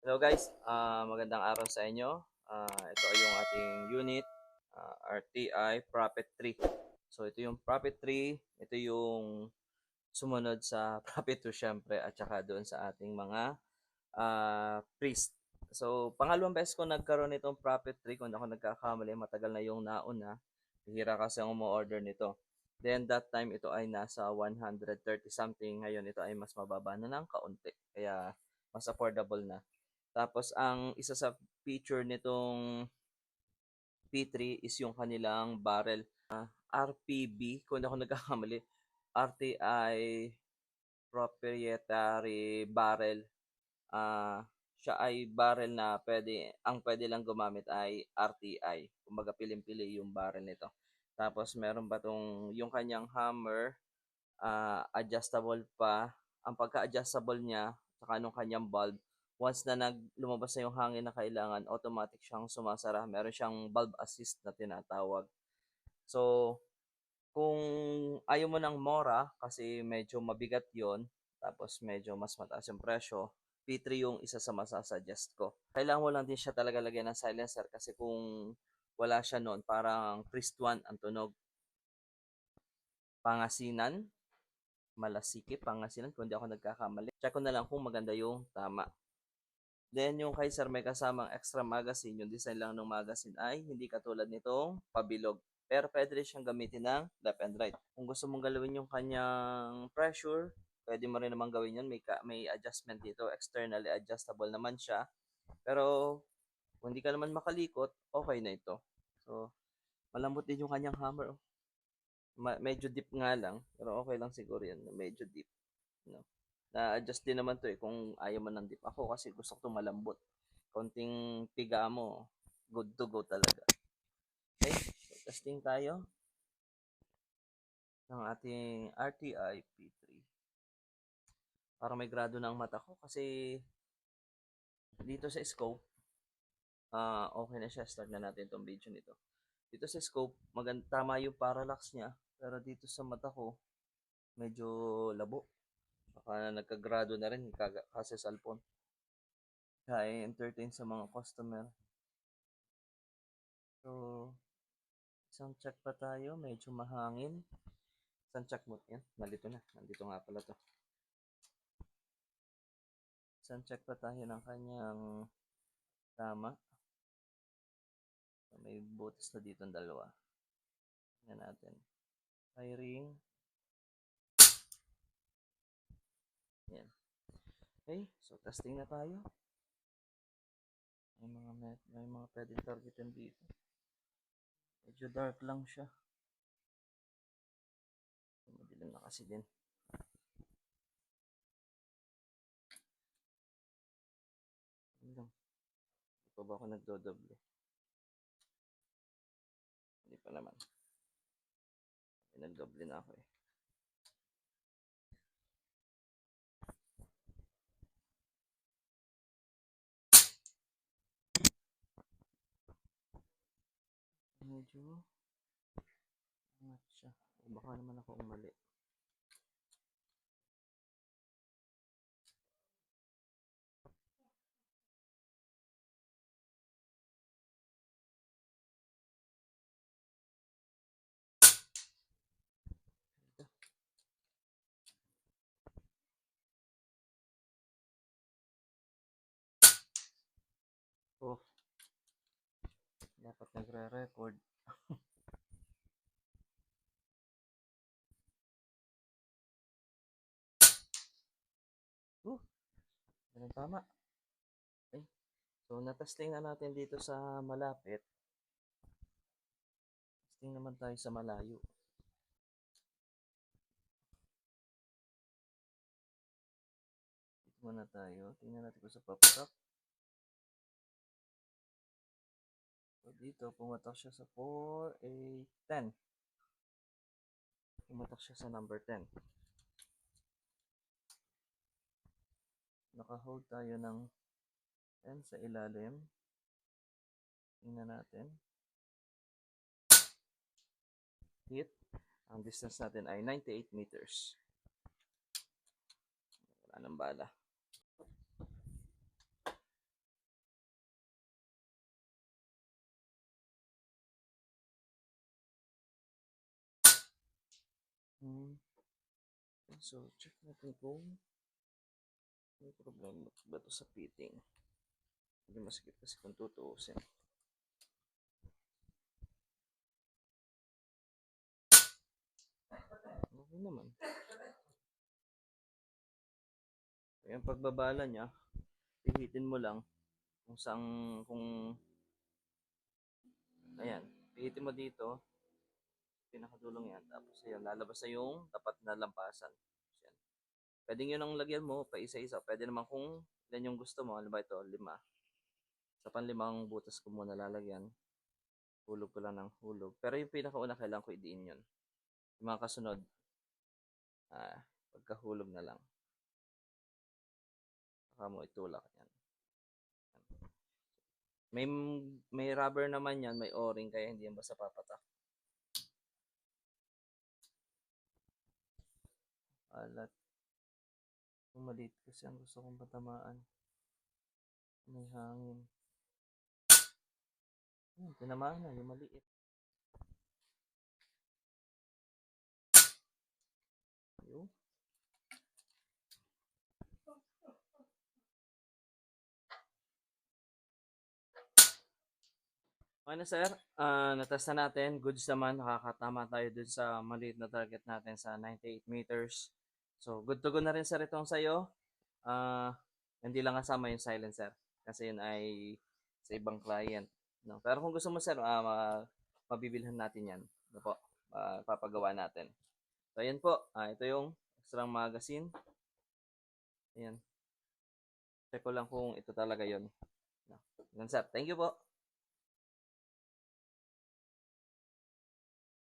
Hello guys, magandang araw sa inyo. Ito ay yung ating unit, RTI Prophet 3. So ito yung Prophet 3, ito yung sumunod sa Prophet 2 syempre at saka doon sa ating mga priest. So pangalawang beses ko nagkaroon nitong Prophet 3, kung ako nagkakamali, matagal na yung nauna. Hihira kasi ang umu-order nito. Then that time ito ay nasa 130 something, ngayon ito ay mas mababa na ng kaunti. Kaya mas affordable na. Tapos ang isa sa feature nitong P3 is yung kanilang barrel. RPB, kung hindi ako nagkakamali, RTI Proprietary Barrel. Ah, Siya ay barrel na pwede lang gumamit ay RTI. Kumbaga piling-pili yung barrel nito. Tapos meron ba tong yung kanyang hammer, adjustable pa. Ang pagka-adjustable niya, saka nung kanyang valve, once na lumabas na yung hangin na kailangan, automatic siyang sumasara. Meron siyang valve assist na tinatawag. So, kung ayaw mo ng mora, kasi medyo mabigat yon, tapos medyo mas mataas yung presyo, P3 yung isa sa masasuggest ko. Kailangan mo lang din siya talaga lagyan ng silencer kasi kung wala siya noon, parang Priest 1 ang tunog. Pangasinan, Malasiki, Pangasinan, kung di ako nagkakamali. Check ko na lang kung maganda yung tama. Then yung kay Sir may kasamang extra magazine, yung design lang ng magazine ay hindi katulad nitong pabilog. Pero pwede rin siyang gamitin ng left and right. Kung gusto mong galawin yung kanyang pressure, pwede mo rin naman gawin yun. May adjustment dito, externally adjustable naman siya. Pero kung hindi ka naman makalikot, okay na ito. So, malambot din yung kanyang hammer. Medyo deep nga lang, pero okay lang siguro yan. Medyo deep. No? Na-adjust din naman to kung ayaw mo ng deep. Ako kasi gusto ko malambot. Konting piga mo, good to go talaga. Okay, so testing tayo ng ating RTI P3. Para may grado ng mata ko kasi dito sa scope, okay na siya. Start na natin itong video nito. Dito sa scope, tama yung parallax niya. Pero dito sa mata ko, medyo labo. Baka nagkagrado na rin kasi cellphone. Kaya entertain sa mga customer. So, isang check pa tayo, medyo mahangin. Isang check mo, yan, nandito nga pala to. Isang check pa tayo ng kanyang tama. So, may butas na dito ang dalawa. Tingnan natin. Firing. Yan. Okay, so testing na tayo. May mga pwedeng targetin dito. Medyo dark lang siya. Madilim na kasi din. Hindi pa ba ako nagdodoble? Hindi pa naman. Nagdoble na ako eh. Medyo angat siya. O baka naman ako umali. Oh, dapat nagre-record. Ganun tama. Okay. So, natesting na natin dito sa malapit. Testing naman tayo sa malayo. Dito muna tayo. Tingnan natin kung sa papatak. So, dito, pumatak siya sa 4, 8, 10. Pumatak siya sa number 10. Naka-hold tayo ng 10 sa ilalim. Tingnan natin. Hit. Ang distance natin ay 98 meters. Wala nang bala. Hmm. So, check natin kung may problema ba ito sa fitting. Hindi masikip kasi kung tutuusin. Okay naman. Yung pagbabala niya, pihitin mo lang kung saan, kung, ayan, pihitin mo dito, pinakadulong yan. Tapos, ayan, lalabas na yung tapat na lampasan. Ayan. Pwedeng yun ang lagyan mo, pa isa-isa. Pwede naman kung ilan yung gusto mo. Ano ba ito? 5. Sa panlimang butas ko muna lalagyan. Hulog ko lang ng hulog. Pero yung pinakauna, kailangan ko idiin yun. Yung mga kasunod, pagkahulog na lang. Saka mo itulak yan. May may rubber naman yan, may o-ring, kaya hindi yan basta papatak. Alat. Yung maliit kasi ang gusto kong patamaan. May hangin. Tinamaan na, yung maliit. Yung. Okay na sir, natest na natin. Goods naman, nakakatama tayo dun sa maliit na target natin sa 98 meters. So, good to go na rin sir itong sa'yo. Hindi lang kasama yung silencer kasi yun ay sa ibang client. No? Pero kung gusto mo sir, mabibilhan natin yan. Ano po, papagawa natin. So, ayan po. Ito yung extra magazine. Ayan. Check ko lang kung ito talaga yun. No? Yan sir. Thank you po.